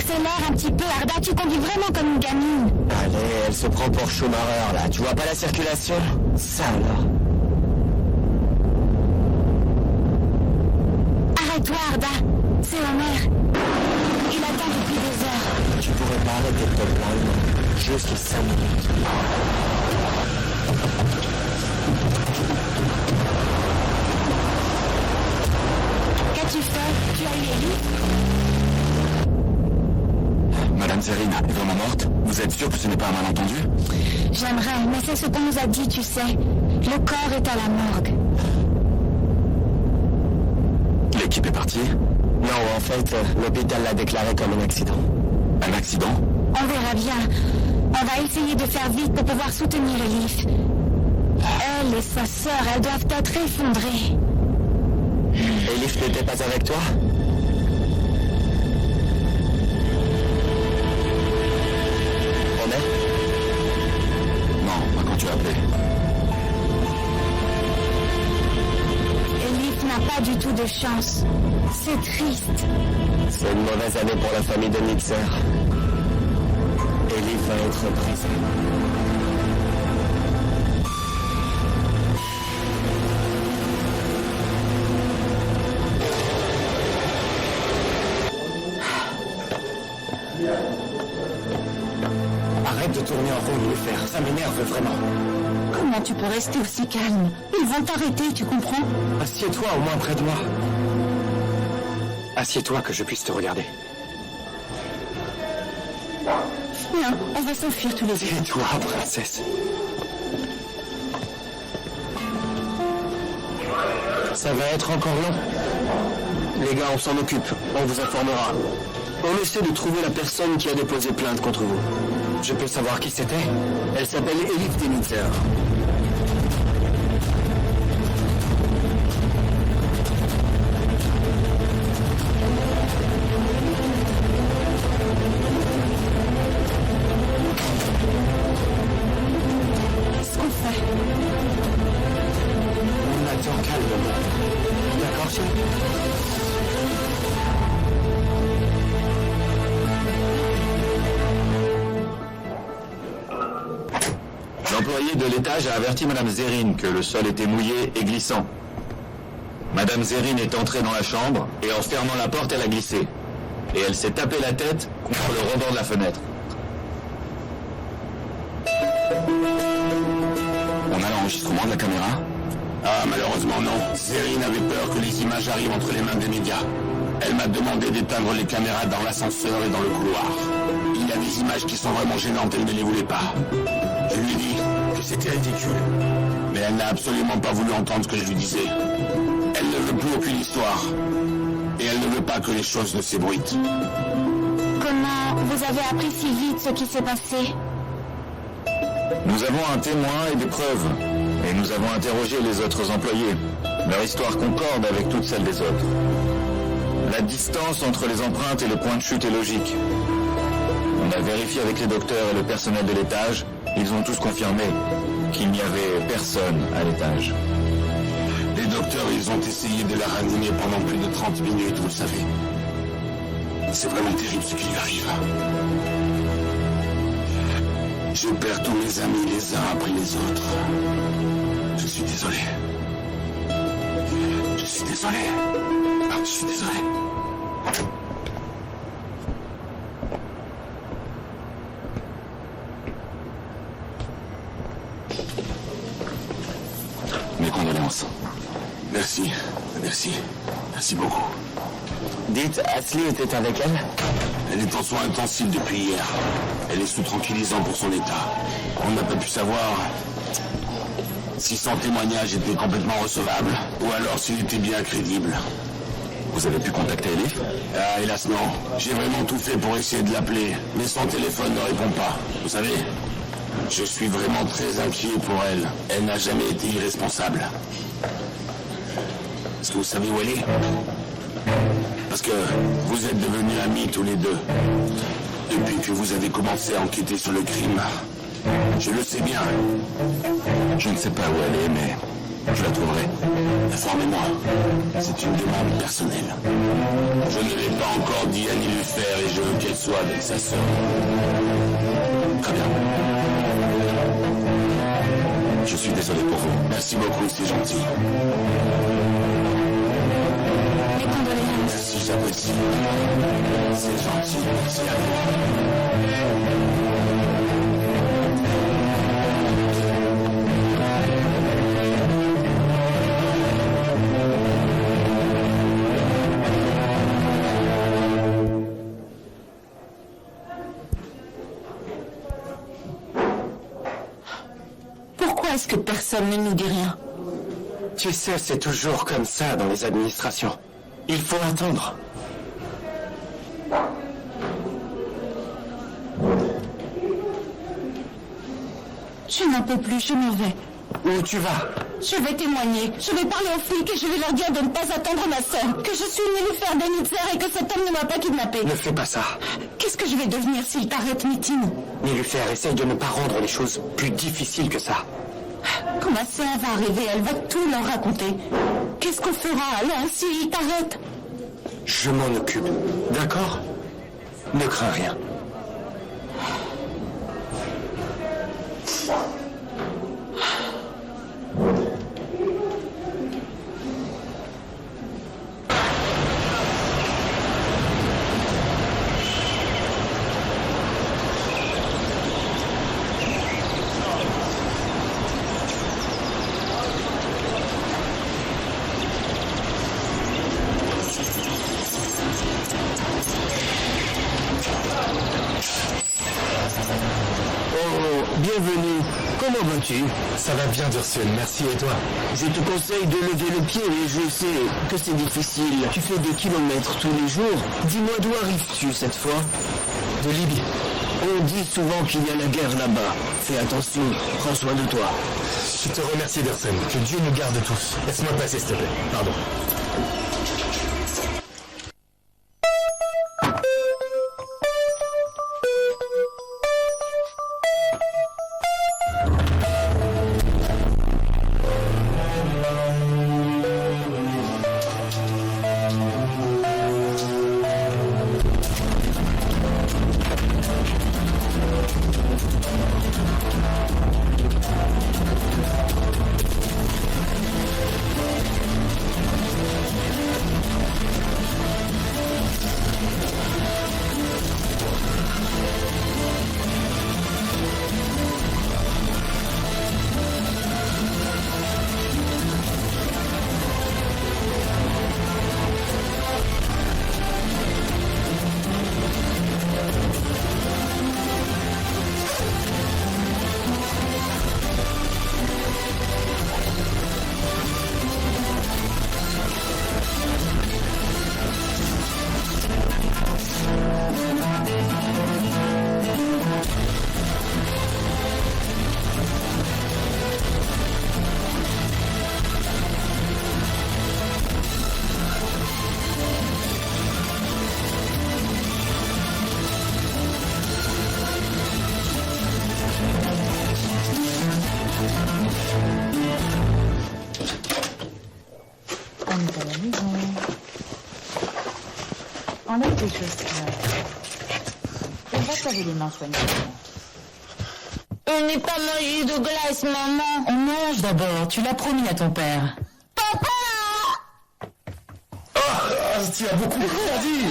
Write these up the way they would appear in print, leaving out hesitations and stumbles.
Accélère un petit peu, Arda, tu conduis vraiment comme une gamine. Allez, elle se prend pour Schumacher, là. Tu vois pas la circulation? Ça, alors. Arrête-toi, Arda. C'est Homer. Il attend depuis des heures. Tu pourrais pas arrêter de te plaindre. Juste 5 minutes. Qu'as-tu fait? Tu as eu Elif? Madame Zerine est vraiment morte? Vous êtes sûr que ce n'est pas un malentendu? J'aimerais, mais c'est ce qu'on nous a dit, tu sais. Le corps est à la morgue. L'équipe est partie? Non, en fait, l'hôpital l'a déclaré comme un accident. Un accident? On verra bien. On va essayer de faire vite pour pouvoir soutenir Elif. Elle et sa sœur, elles doivent être effondrées. Elif n'était pas avec toi? Homer? Non, pas quand tu as appelé. Elif n'a pas du tout de chance. C'est triste. C'est une mauvaise année pour la famille de Nitzer. Elif va être brisée. Arrête de tourner en rond, Lufer. Ça m'énerve vraiment. Comment tu peux rester aussi calme? Ils vont t'arrêter, tu comprends? Assieds-toi au moins près de moi. Assieds-toi que je puisse te regarder. Non, on va s'enfuir tous les deux. Et toi, princesse. Ça va être encore long. Les gars, on s'en occupe. On vous informera. On essaie de trouver la personne qui a déposé plainte contre vous. Je peux savoir qui c'était? Elle s'appelle Elif Denitzer. Qu'est-ce qu'on fait? On attend calmement. D'accord, chien? L'employé de l'étage a averti Madame Zerine que le sol était mouillé et glissant. Madame Zerine est entrée dans la chambre et en fermant la porte, elle a glissé. Et elle s'est tapé la tête contre le rebord de la fenêtre. On a l'enregistrement de la caméra? Ah, malheureusement non. Zerine avait peur que les images arrivent entre les mains des médias. Elle m'a demandé d'éteindre les caméras dans l'ascenseur et dans le couloir. Il y a des images qui sont vraiment gênantes, elle ne les voulait pas. Je lui ai dit que c'était ridicule. Mais elle n'a absolument pas voulu entendre ce que je lui disais. Elle ne veut plus aucune histoire. Et elle ne veut pas que les choses ne s'ébruitent. Comment vous avez appris si vite ce qui s'est passé? Nous avons un témoin et des preuves. Et nous avons interrogé les autres employés. Leur histoire concorde avec toutes celles des autres. La distance entre les empreintes et le point de chute est logique. On a vérifié avec les docteurs et le personnel de l'étage. Ils ont tous confirmé qu'il n'y avait personne à l'étage. Les docteurs, ils ont essayé de la ranimer pendant plus de 30 minutes, vous le savez. C'est vraiment terrible ce qui lui arrive. Je perds tous mes amis les uns après les autres. Je suis désolé. Je suis désolé. Ah, je suis désolé. Mes condoléances. Merci. Merci. Merci beaucoup. Dites, Ashley était avec elle? Elle est en soins intensifs depuis hier. Elle est sous tranquillisant pour son état. On n'a pas pu savoir si son témoignage était complètement recevable ou alors s'il était bien crédible. Vous avez pu contacter Elif? Ah, hélas non. J'ai vraiment tout fait pour essayer de l'appeler, mais son téléphone ne répond pas. Vous savez, je suis vraiment très inquiet pour elle. Elle n'a jamais été irresponsable. Est-ce que vous savez où elle est? Parce que vous êtes devenus amis tous les deux. Depuis que vous avez commencé à enquêter sur le crime. Je le sais bien. Je ne sais pas où elle est, mais Je la trouverai. Informez-moi. C'est une demande personnelle. Je ne l'ai pas encore dit à Nilüfer et je veux qu'elle soit avec sa sœur. Très bien. Je suis désolé pour vous. Merci beaucoup, c'est gentil. Mes condoléances. Merci, j'apprécie. C'est gentil, merci à vous. Pourquoi est-ce que personne ne nous dit rien? Tu sais, c'est toujours comme ça dans les administrations. Il faut attendre. Je n'en peux plus, je m'en vais. Où tu vas? Je vais témoigner, je vais parler aux flics et je vais leur dire de ne pas attendre ma sœur, que je suis Nilüfer Denitzer et que cet homme ne m'a pas kidnappée. Ne fais pas ça. Qu'est-ce que je vais devenir s'il t'arrête, Nitin? Nilüfer, essaye de ne pas rendre les choses plus difficiles que ça. Quand ma sœur va arriver, elle va tout leur raconter. Qu'est-ce qu'on fera alors s'il t'arrête? Je m'en occupe, d'accord? Ne crains rien. Bienvenue. Comment vas-tu? Ça va bien, Dursun, merci, et toi? Je te conseille de lever le pied, mais je sais que c'est difficile. Tu fais des kilomètres tous les jours. Dis-moi, d'où arrives-tu cette fois? De Libye. On dit souvent qu'il y a la guerre là-bas. Fais attention, prends soin de toi. Je te remercie, Dursun. Que Dieu nous garde tous. Laisse-moi passer, s'il te plaît. Pardon. Enlève tes chaussures. Et va te laver les mains soigneusement. On n'est pas mangé de glace, maman. On mange d'abord, tu l'as promis à ton père. Papa! Tu as beaucoup grandi.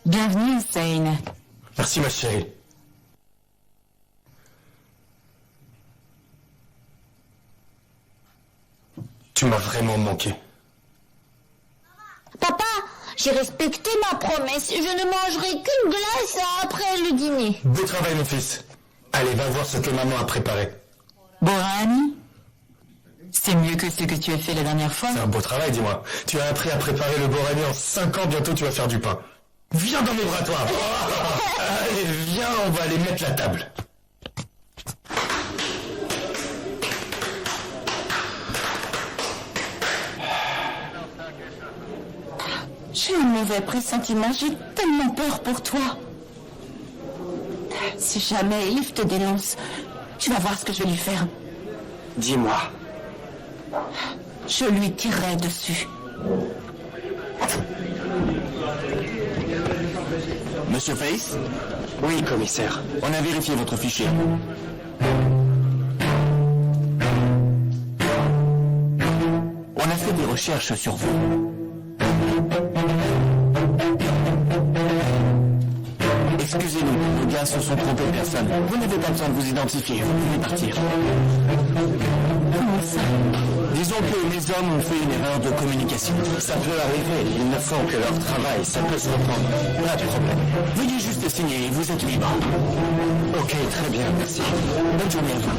Bienvenue, Hussein. Merci, ma chérie. Tu m'as vraiment manqué. Papa, j'ai respecté ma promesse. Je ne mangerai qu'une glace après le dîner. Beau travail, mon fils. Allez, va voir ce que maman a préparé. Borani, c'est mieux que ce que tu as fait la dernière fois. C'est un beau travail, dis-moi. Tu as appris à préparer le borani en 5 ans, bientôt tu vas faire du pain. Viens dans mes bras, toi. Allez, viens, on va aller mettre la table. J'ai un mauvais pressentiment, j'ai tellement peur pour toi. Si jamais Elif te dénonce, tu vas voir ce que je vais lui faire. Dis-moi. Je lui tirerai dessus. Monsieur Face, Oui, commissaire. on a vérifié votre fichier. On a fait des recherches sur vous. Excusez-nous, les gars se sont trompés de personne. Vous n'avez pas besoin de vous identifier, vous pouvez partir. Comment ça? Disons que les hommes ont fait une erreur de communication. Ça peut arriver, ils ne font que leur travail, ça peut se reprendre. Pas de problème. Veuillez juste signer, vous êtes libre. Ok, très bien, merci. Bonne journée à vous.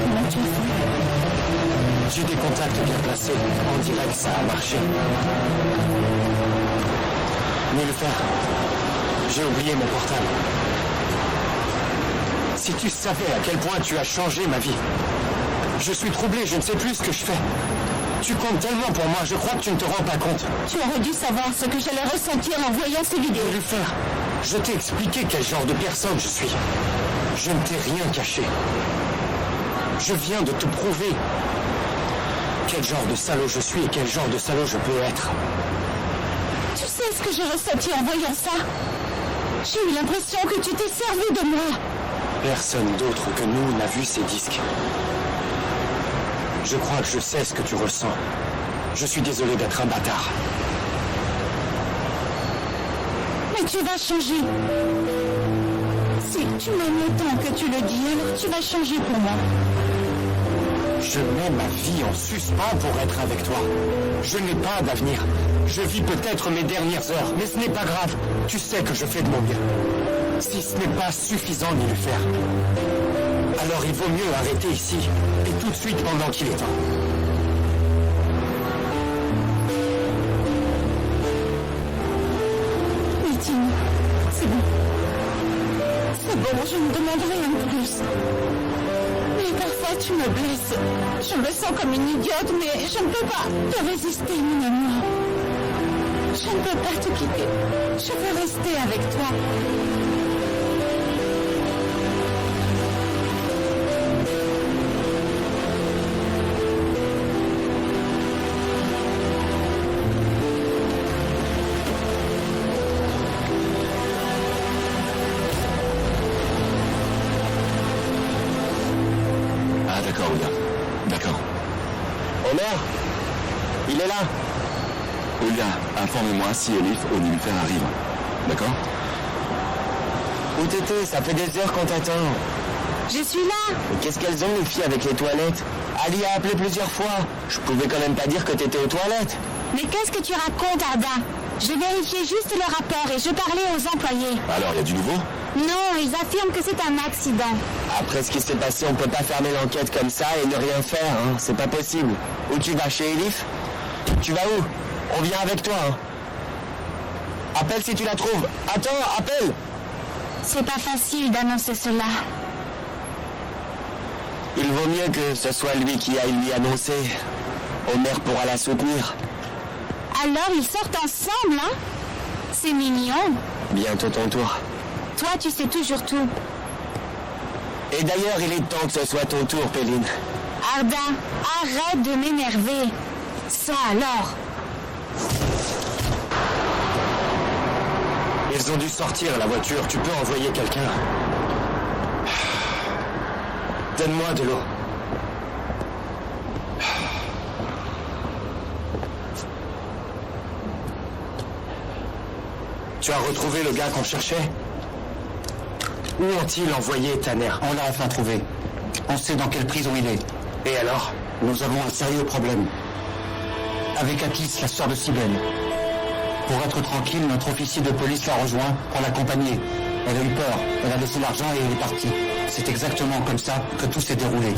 Comment tu as fait? J'ai des contacts bien placés. On dirait que ça a marché. Nilüfer, j'ai oublié mon portable. Si tu savais à quel point tu as changé ma vie. Je suis troublé, je ne sais plus ce que je fais. Tu comptes tellement pour moi, je crois que tu ne te rends pas compte. Tu aurais dû savoir ce que j'allais ressentir en voyant ces vidéos. Nilüfer, je t'ai expliqué quel genre de personne je suis. Je ne t'ai rien caché. Je viens de te prouver quel genre de salaud je suis et quel genre de salaud je peux être. Tu sais ce que j'ai ressenti en voyant ça? J'ai eu l'impression que tu t'es servi de moi. Personne d'autre que nous n'a vu ces disques. Je crois que je sais ce que tu ressens. Je suis désolé d'être un bâtard. Mais tu vas changer. Si tu m'aimes autant que tu le dis, alors tu vas changer pour moi. Je mets ma vie en suspens pour être avec toi. Je n'ai pas d'avenir. Je vis peut-être mes dernières heures, mais ce n'est pas grave. Tu sais que je fais de mon mieux. Si ce n'est pas suffisant d'y le faire, alors il vaut mieux arrêter ici, et tout de suite pendant qu'il est temps. Meeting, c'est bon. C'est bon, je ne demande rien de plus. Mais parfois tu me blesses. Je me sens comme une idiote, mais je ne peux pas te résister, mon amour. Je ne peux pas te quitter. Je veux rester avec toi. Ah d'accord, Olga. D'accord. Omer, il est là. Olga, informez-moi si Elif ou Nilüfer arrive. D'accord? Où t'étais? Ça fait des heures qu'on t'attend. Je suis là. Et qu'est-ce qu'elles ont les filles avec les toilettes? Ali a appelé plusieurs fois. Je pouvais quand même pas dire que t'étais aux toilettes. Mais qu'est-ce que tu racontes, Arda? Je vérifiais juste le rapport et je parlais aux employés. Alors, il y a du nouveau? Non, ils affirment que c'est un accident. Après ce qui s'est passé, on peut pas fermer l'enquête comme ça et ne rien faire, hein. C'est pas possible. Où tu vas, chez Elif? Tu vas où? On vient avec toi, hein. Appelle si tu la trouves. Attends, appelle! C'est pas facile d'annoncer cela. Il vaut mieux que ce soit lui qui aille lui annoncer. Omer pourra la soutenir. Alors ils sortent ensemble, hein? C'est mignon. Bientôt ton tour. Toi, tu sais toujours tout. Et d'ailleurs, il est temps que ce soit ton tour, Péline. Arda, arrête de m'énerver. Ça alors. Ils ont dû sortir la voiture. Tu peux envoyer quelqu'un. Donne-moi de l'eau. Tu as retrouvé le gars qu'on cherchait? Où ont-ils envoyé Tanner? On l'a enfin trouvé. On sait dans quelle prison il est. Et alors? Nous avons un sérieux problème. Avec Atis, la sœur de Cybèle. Pour être tranquille, notre officier de police l'a rejoint pour l'accompagner. Elle a eu peur, elle a laissé l'argent et elle est partie. C'est exactement comme ça que tout s'est déroulé.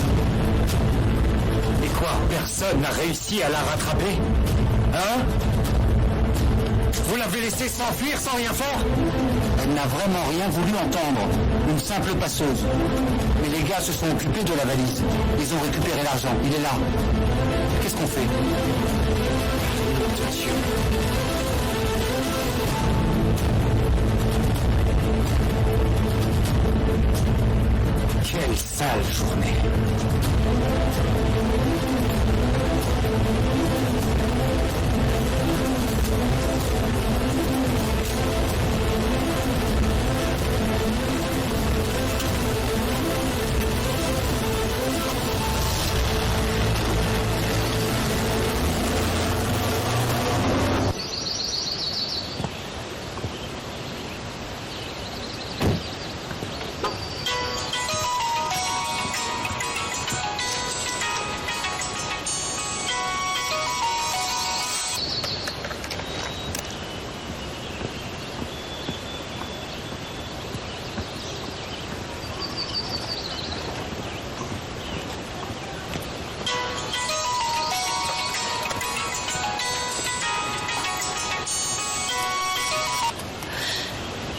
Et quoi? Personne n'a réussi à la rattraper? Hein? Vous l'avez laissée s'enfuir sans rien faire? Elle n'a vraiment rien voulu entendre. Une simple passeuse. Mais les gars se sont occupés de la valise. Ils ont récupéré l'argent. Il est là. Qu'est-ce ce qu'on fait. Dieu. Quelle sale journée.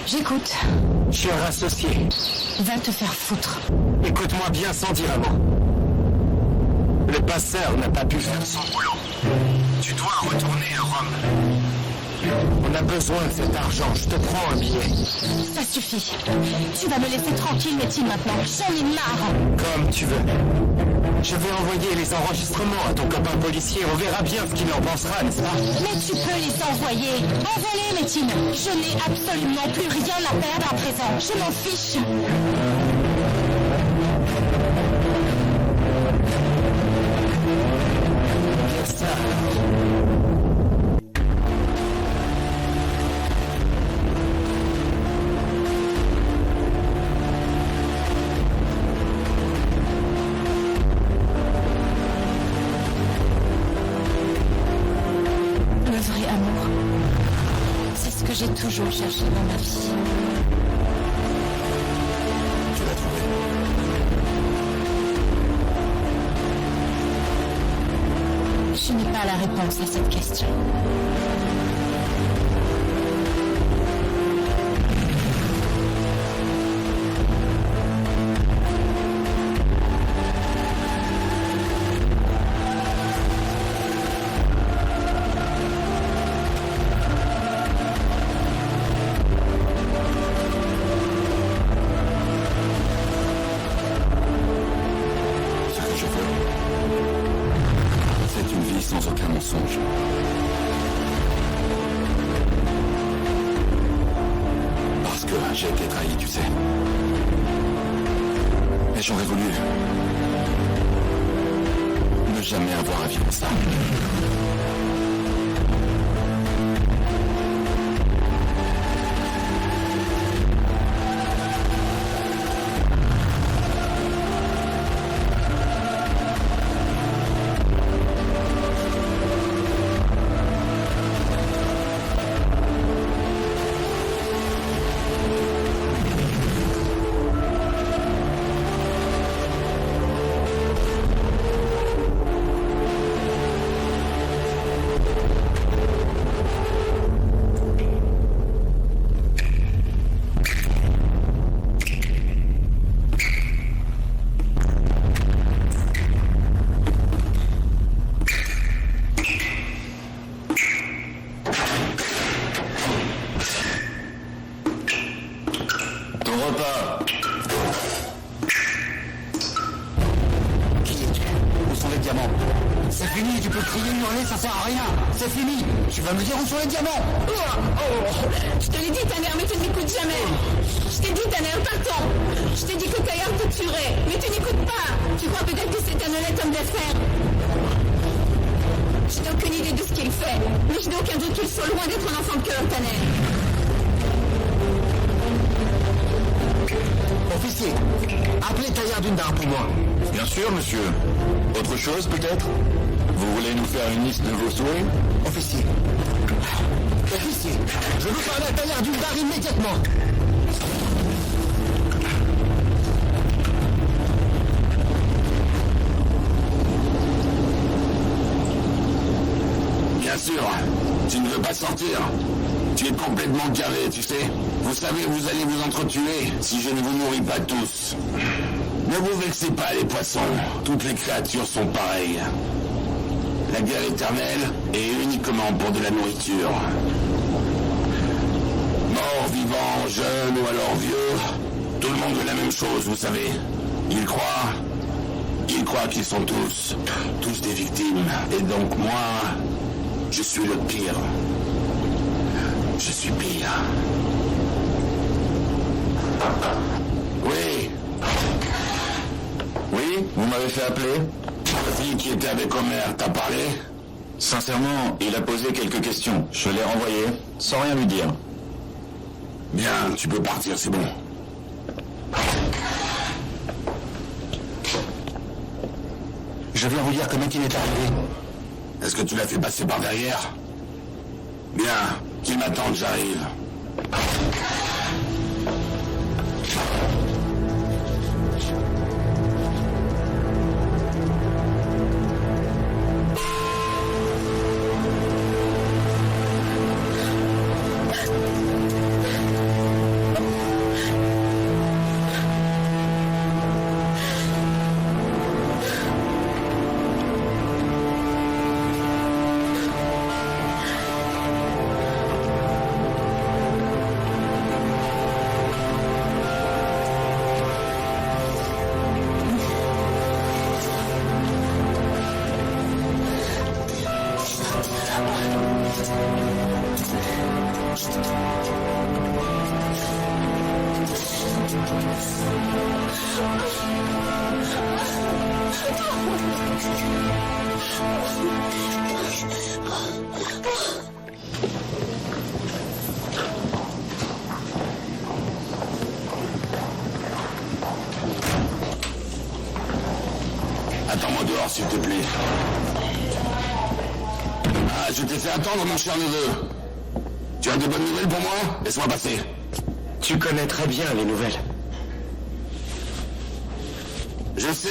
J'écoute. Cher associé, Va te faire foutre. écoute-moi bien sans dire un mot. Le passeur n'a pas pu faire son boulot. Tu dois retourner à Rome. On a besoin de cet argent, je te prends un billet. Ça suffit. Tu vas me laisser tranquille, Métine, maintenant. J'en ai marre. Comme tu veux. Je vais envoyer les enregistrements à ton copain policier, on verra bien ce qu'il en pensera, n'est-ce pas? Mais tu peux les envoyer. Envoie-les, Métine. Je n'ai absolument plus rien à perdre à présent. Je m'en fiche. C'est ça. Le vrai amour, c'est ce que j'ai toujours cherché dans ma vie. Tu l'as trouvé. Je n'ai pas la réponse à cette question. Ce que je veux, c'est une vie sans aucun mensonge. Parce que j'ai été trahi, tu sais. Et j'aurais voulu ne jamais avoir à vivre ça. Ton repas. Qui es-tu? Où sont les diamants? C'est fini, tu peux crier, hurler, ça sert à rien. C'est fini. Tu vas me dire où sont les diamants? Je te l'ai dit, Tanner, mais tu n'écoutes jamais. Je t'ai dit, Tanner, partons. Je t'ai dit que Taillard te tuerait, mais tu n'écoutes pas. Tu crois peut-être que c'est un honnête homme d'affaires. Je n'ai aucune idée de ce qu'il fait, mais je n'ai aucun doute qu'il soit loin d'être un enfant de cœur, Tanner. Officier, appelez Taillard Dundar pour moi. Bien sûr, monsieur. Autre chose, peut-être? Vous voulez nous faire une liste de vos souhaits? Officier. Officier, je veux parler à Taillard Dundar immédiatement. Bien sûr, tu ne veux pas sortir. Tu es complètement gavé, tu sais. Vous savez, vous allez vous entretuer si je ne vous nourris pas tous. Ne vous vexez pas, les poissons. Toutes les créatures sont pareilles. la guerre éternelle est uniquement pour de la nourriture. Mort, vivant, jeune ou alors vieux, tout le monde veut la même chose, vous savez. Ils croient qu'ils sont tous des victimes. Et donc moi, je suis le pire. Je suis pire. Oui. Oui, vous m'avez fait appeler. La fille qui était avec Homer, t'as parlé? Sincèrement, il a posé quelques questions. Je l'ai renvoyé, sans rien lui dire. Bien, tu peux partir, c'est bon. Je viens vous dire que Metin est arrivé. Est-ce que tu l'as fait passer par derrière? Bien, qu'il m'attende, j'arrive. Attends-moi dehors, s'il te plaît. Ah, je t'ai fait attendre, mon cher neveu. Tu as de bonnes nouvelles pour moi? Laisse-moi passer. Tu connais très bien les nouvelles. Je sais.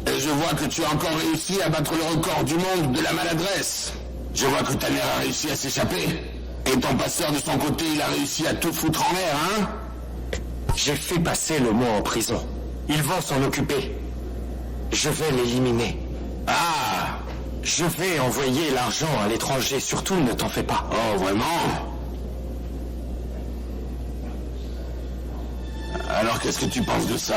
Et je vois que tu as encore réussi à battre le record du monde de la maladresse. Je vois que ta mère a réussi à s'échapper. Et ton passeur, de son côté, il a réussi à tout foutre en l'air, hein? J'ai fait passer le mot en prison. Ils vont s'en occuper. Je vais l'éliminer. Ah! Je vais envoyer l'argent à l'étranger, surtout ne t'en fais pas. Oh, vraiment? Alors qu'est-ce que tu penses de ça?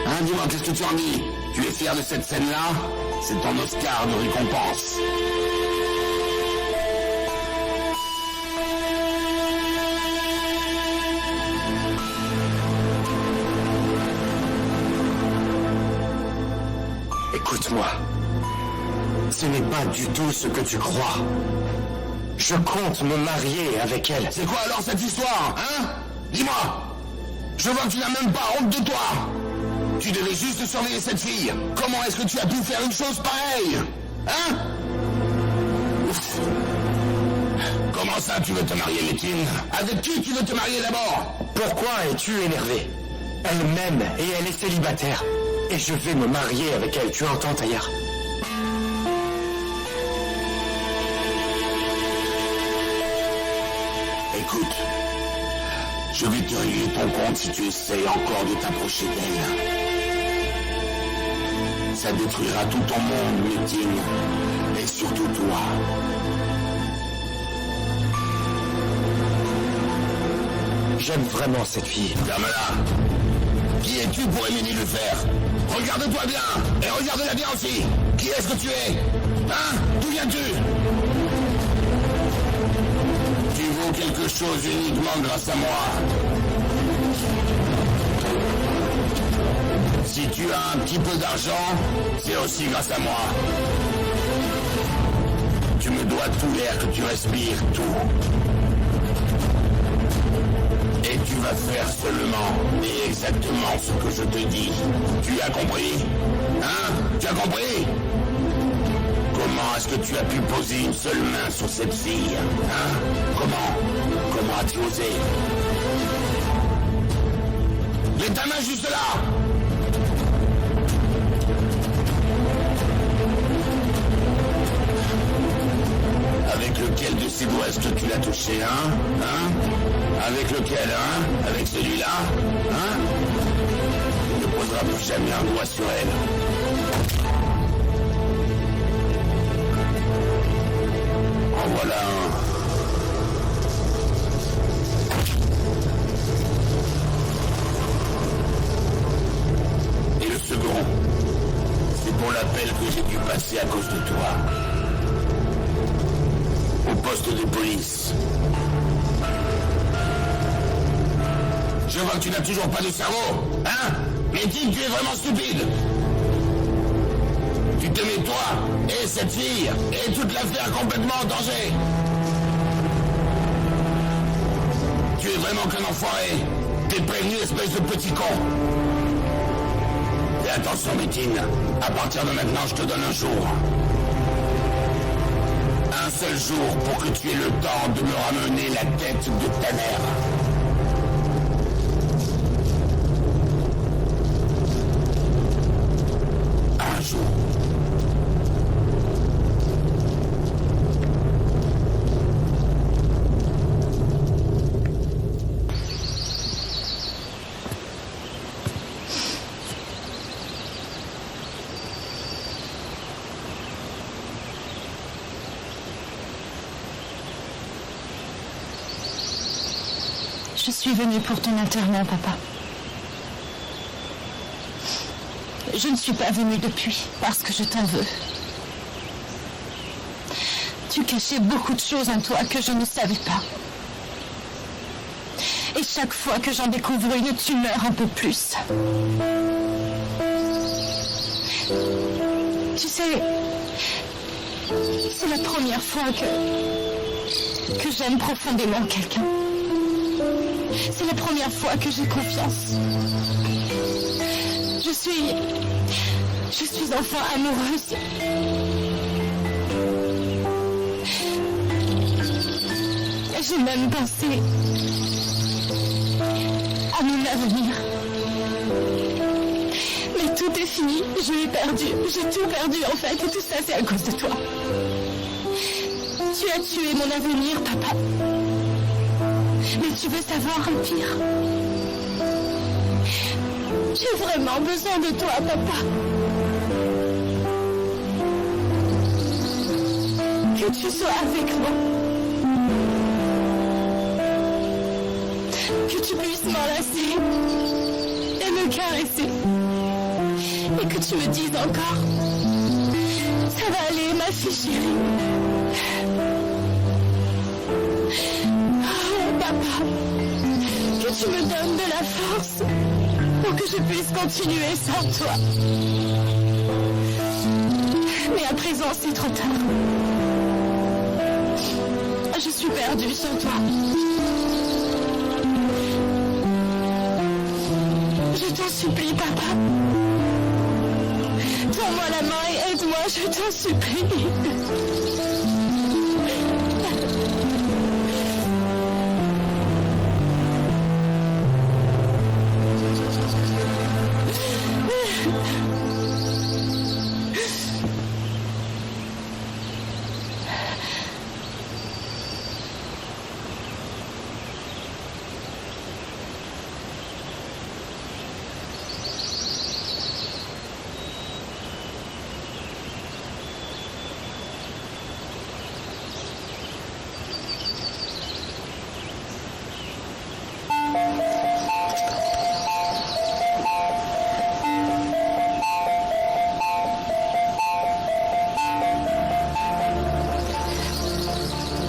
Hein, dis-moi, qu'est-ce que tu en dis? Tu es fier de cette scène-là? C'est ton Oscar de récompense. Écoute-moi. Ce n'est pas du tout ce que tu crois. Je compte me marier avec elle. C'est quoi alors cette histoire, hein? Dis-moi! Je vois que tu n'as même pas honte de toi! Tu devais juste surveiller cette fille! Comment est-ce que tu as pu faire une chose pareille? Hein? Ouf. Comment ça tu veux te marier, Metin? Avec qui tu veux te marier d'abord? Pourquoi es-tu énervé? Elle m'aime et elle est célibataire. Et je vais me marier avec elle, tu entends, Taillard? Écoute, je vais te régler ton compte si tu essayes encore de t'approcher d'elle. Ça détruira tout ton monde, Metin. Et surtout toi. J'aime vraiment cette fille. Ferme-la. Qui es-tu pour Émilie le faire? Regarde-toi bien. Et regarde-la bien aussi. Qui est-ce que tu es? Hein? D'où viens-tu? Tu vaux quelque chose uniquement grâce à moi. Si tu as un petit peu d'argent, c'est aussi grâce à moi. Tu me dois tout l'air que tu respires, tout. Et tu vas faire seulement et exactement ce que je te dis. Tu as compris? Hein? Tu as compris? Comment est-ce que tu as pu poser une seule main sur cette fille? Hein? Comment as-tu osé? Mets ta main juste là! Avec lequel de ces doigts est-ce que tu l'as touché, hein? Hein? Avec lequel, hein? Avec celui-là? Hein? poseras plus jamais un doigt sur elle. En voilà un. Et le second, c'est pour l'appel que j'ai dû passer à cause de toi. Au poste de police. Je vois que tu n'as toujours pas de cerveau, hein? Mais dis que tu es vraiment stupide. Tu te mets toi, et cette fille, et toute l'affaire complètement en danger. Tu es vraiment qu'un enfoiré. T'es prévenu, espèce de petit con. Et attention, Métine, à partir de maintenant, je te donne un jour. Un seul jour pour que tu aies le temps de me ramener la tête de ta mère. Un jour. Je suis venue pour ton enterrement, papa. Je ne suis pas venue depuis, parce que je t'en veux. Tu cachais beaucoup de choses en toi que je ne savais pas. Et chaque fois que j'en découvre une, tu meurs un peu plus. Tu sais, c'est la première fois que j'aime profondément quelqu'un. C'est la première fois que j'ai confiance. Je suis enfin amoureuse. J'ai même pensé à mon avenir. Mais tout est fini, je l'ai perdu. J'ai tout perdu en fait, et tout ça c'est à cause de toi. Tu as tué mon avenir, papa. Mais tu veux savoir un pire? J'ai vraiment besoin de toi, papa. Que tu sois avec moi. Que tu puisses m'enlacer et me caresser. Et que tu me dises encore: ça va aller, ma fille chérie. Oh, papa, que tu me donnes de la force pour que je puisse continuer sans toi. Mais à présent, c'est trop tard. Je suis perdue sans toi. Je t'en supplie, papa. Tends-moi la main et aide-moi, je t'en supplie.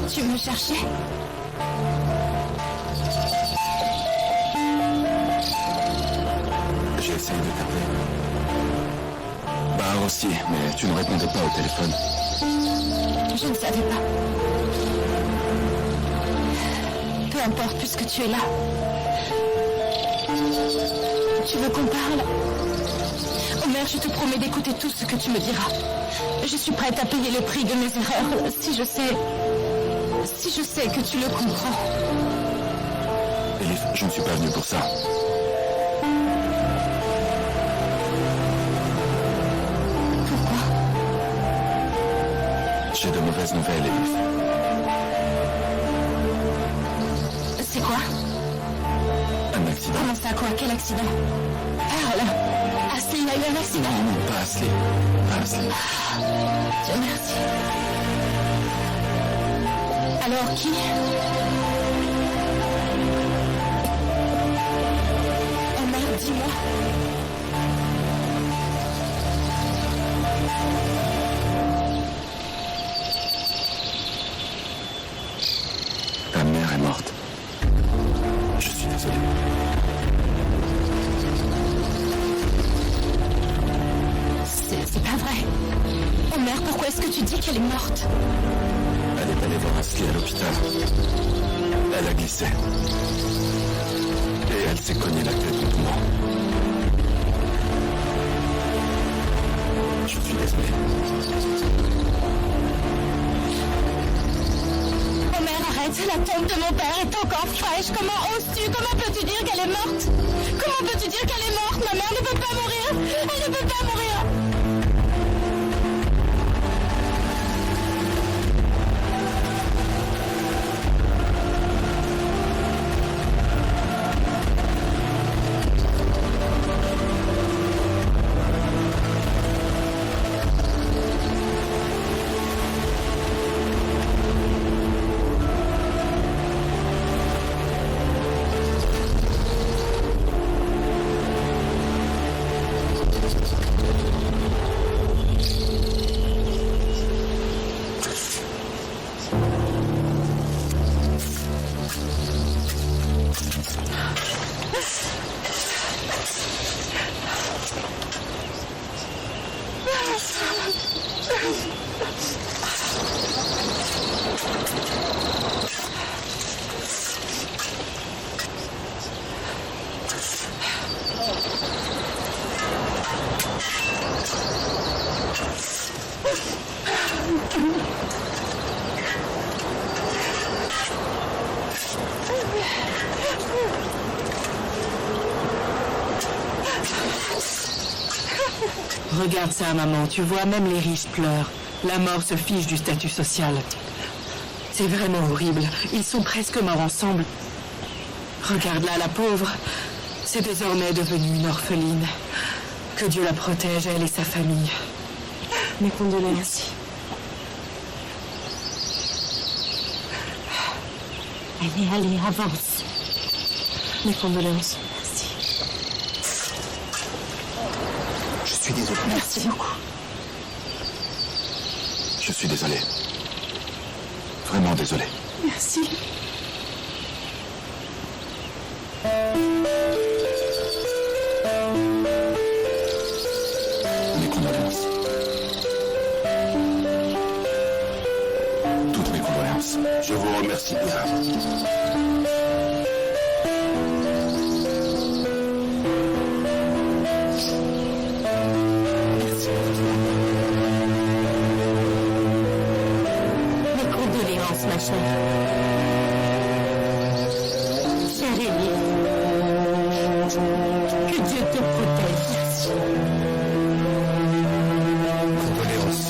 Tu me cherchais? J'ai essayé de t'appeler. Bah aussi, mais tu ne répondais pas au téléphone. Je ne savais pas. Peu importe, puisque tu es là. Tu veux qu'on parle? Omer, je te promets d'écouter tout ce que tu me diras. Je suis prête à payer le prix de mes erreurs si je sais que tu le comprends. Elif, je ne suis pas venu pour ça. Pourquoi? J'ai de mauvaises nouvelles, Elif. C'est quoi? Un accident. Comment ça, quoi? Quel accident? Parle! eu un accident? Non, non, pas Ashley. Pas Ashley. Dieu merci. Alors qui? Oh merde, dis-moi. Ta mère est morte. Je suis désolé. C'est pas vrai. Oh merde, pourquoi est-ce que tu dis qu'elle est morte? Elle est allée voir Ashley à l'hôpital. Elle a glissé. Et elle s'est cognée la tête contre moi. Je suis désolé. Oh merde, arrête, la tombe de mon père est encore fraîche. Comment oses-tu? Comment peux-tu dire qu'elle est morte? Comment peux-tu dire qu'elle est morte? Ma mère ne peut pas mourir. Elle ne peut pas mourir. Regarde ça, maman, tu vois, même les riches pleurent. La mort se fiche du statut social. C'est vraiment horrible. Ils sont presque morts ensemble. Regarde là, la pauvre. C'est désormais devenu une orpheline. Que Dieu la protège, elle et sa famille. Mes condoléances. Allez, avance. Mes condoléances. Merci. Je suis désolé. Merci beaucoup. Je suis désolé. Vraiment désolé. Merci. Mes condoléances. Toutes mes condoléances. Je vous remercie bien. Mes condoléances, ma chère. Chère Élie. Que Dieu te protège. Merci. Condoléances.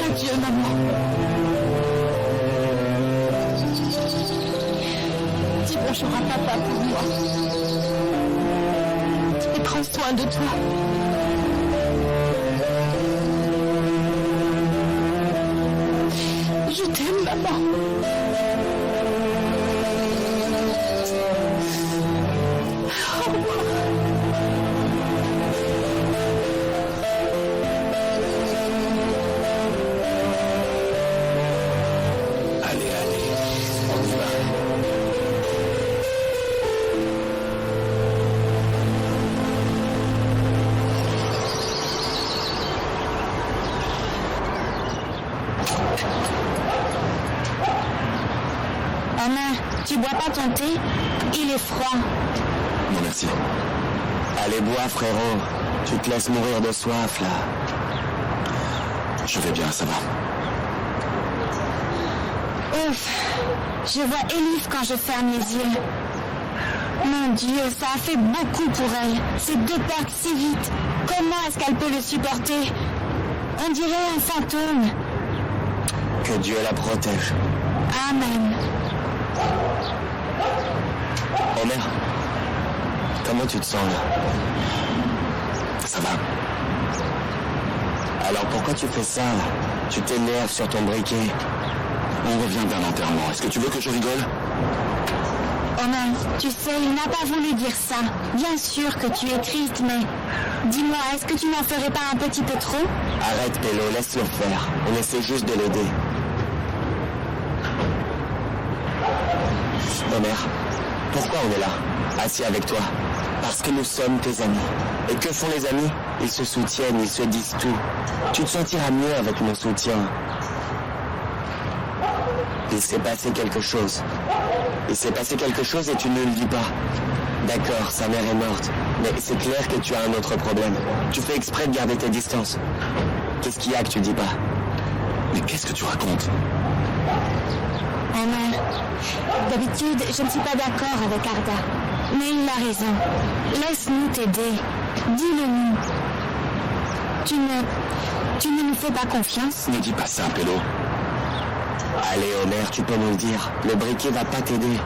Adieu, maman. Dis bonjour à papa pour moi. Et prends soin de toi. Je t'aime, maman. Au revoir. Allez, on y va. Omer, tu bois pas ton thé? Il est froid. Non, merci. Allez, bois, frérot. Tu te laisses mourir de soif, là. Je vais bien, ça va. Ouf, je vois Elif quand je ferme les yeux. Mon Dieu, ça a fait beaucoup pour elle. Ces deux pertes si vite. Comment est-ce qu'elle peut le supporter? On dirait un fantôme. Que Dieu la protège. Amen. Omer, comment tu te sens, là? Ça va. Alors pourquoi tu fais ça, là? Tu t'énerves sur ton briquet. On revient d'un enterrement. Est-ce que tu veux que je rigole? Omer, tu sais, il n'a pas voulu dire ça. Bien sûr que tu es triste, mais... Dis-moi, est-ce que tu n'en ferais pas un petit peu trop? Arrête, Pélo, laisse-le faire. On essaie juste de l'aider. Omer, pourquoi on est là, assis avec toi? Parce que nous sommes tes amis. Et que font les amis? Ils se soutiennent, ils se disent tout. Tu te sentiras mieux avec mon soutien. Il s'est passé quelque chose. Il s'est passé quelque chose et tu ne le dis pas. D'accord, sa mère est morte. Mais c'est clair que tu as un autre problème. Tu fais exprès de garder tes distances. Qu'est-ce qu'il y a que tu dis pas? Mais qu'est-ce que tu racontes? Omer, d'habitude, je ne suis pas d'accord avec Arda. Mais il a raison. Laisse-nous t'aider. Dis-le-nous. Tu ne nous fais pas confiance? Ne dis pas ça, Pélo. Allez, Omer, tu peux nous le dire. Le briquet va pas t'aider.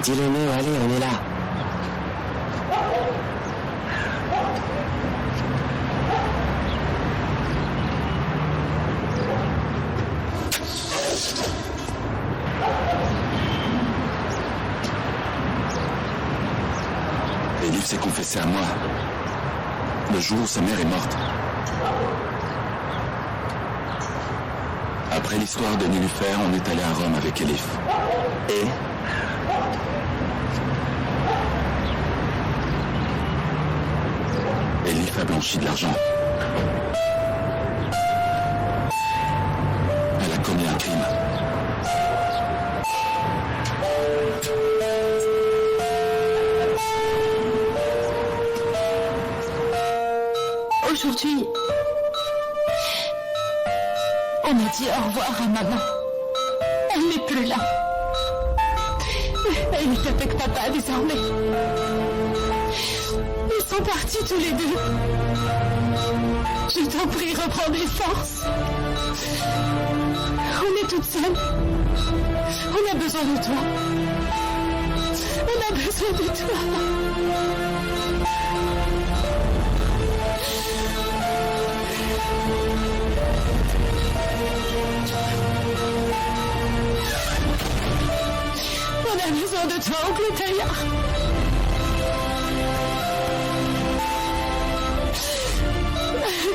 Dis-le-nous, allez, on est là. Elif s'est confessé à moi. Le jour où sa mère est morte. Après l'histoire de Nilufer, on est allé à Rome avec Elif. Et Elif a blanchi de l'argent. Elle a commis un crime. Aujourd'hui, on a dit au revoir à maman. Elle n'est plus là. Elle est avec papa désormais. Ils sont partis tous les deux. Je t'en prie, reprends des forces. On est toutes seules. On a besoin de toi. On a besoin de toi. On a besoin de toi, oncle Taillard.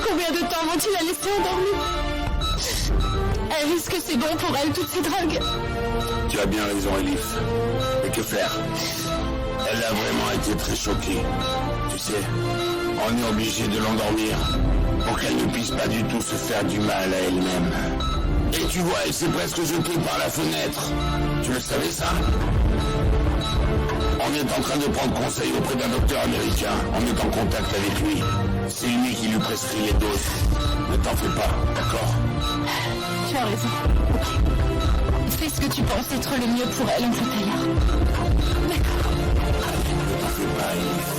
Combien de temps vont-ils la laisser endormie? Est-ce que c'est bon pour elle, toutes ces drogues? Tu as bien raison, Elif. Mais que faire? Elle a vraiment été très choquée. Tu sais, on est obligé de l'endormir pour qu'elle ne puisse pas du tout se faire du mal à elle-même. Et tu vois, elle s'est presque jetée par la fenêtre. Tu le savais, ça? On est en train de prendre conseil auprès d'un docteur américain. On est en contact avec lui. C'est lui qui lui prescrit les doses. Ne t'en fais pas, d'accord? Tu as raison. Fais ce que tu penses être le mieux pour elle, oncle Taillard. D'accord. Ne t'en fais pas, Elif.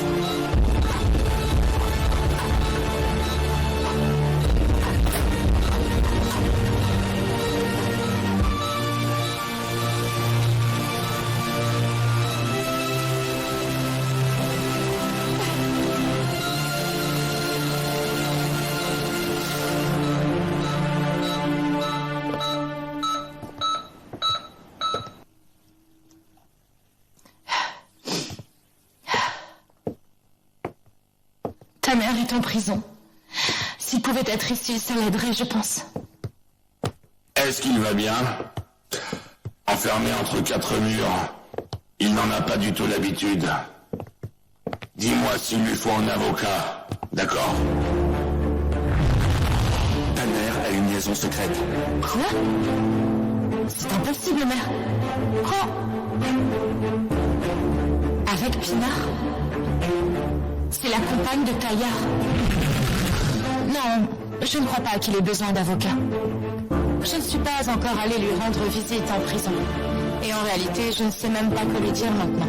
Ta mère est en prison. S'il pouvait être ici, ça l'aiderait, je pense. Est-ce qu'il va bien? Enfermé entre quatre murs, il n'en a pas du tout l'habitude. Dis-moi s'il lui faut un avocat, d'accord? Ta mère a une liaison secrète. Quoi? C'est impossible, mère. Quoi? avec Pinar? C'est la compagne de Taya. Non, je ne crois pas qu'il ait besoin d'avocat. Je ne suis pas encore allée lui rendre visite en prison. Et en réalité, je ne sais même pas quoi lui dire maintenant.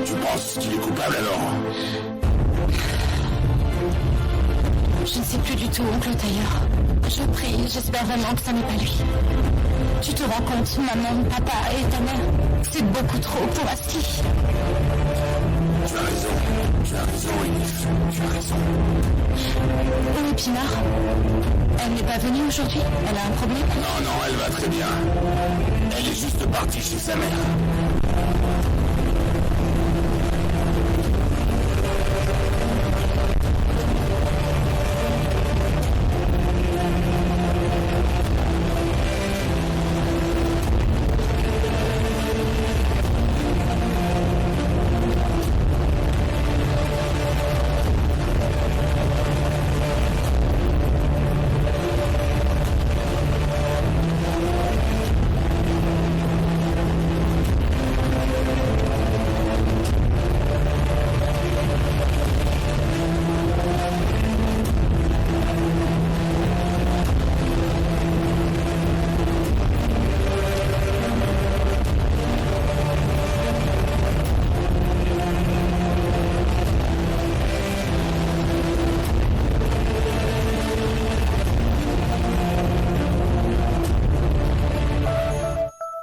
Tu penses qu'il est coupable alors? Je ne sais plus du tout, oncle Tailleur. Je prie, j'espère vraiment que ça n'est pas lui. Tu te rends compte, maman, papa et ta mère, c'est beaucoup trop pour Asti. Tu as raison, Elif, tu as raison. Où est Pinar? Elle n'est pas venue aujourd'hui? Elle a un problème? Non, elle va très bien. Elle est juste partie chez sa mère.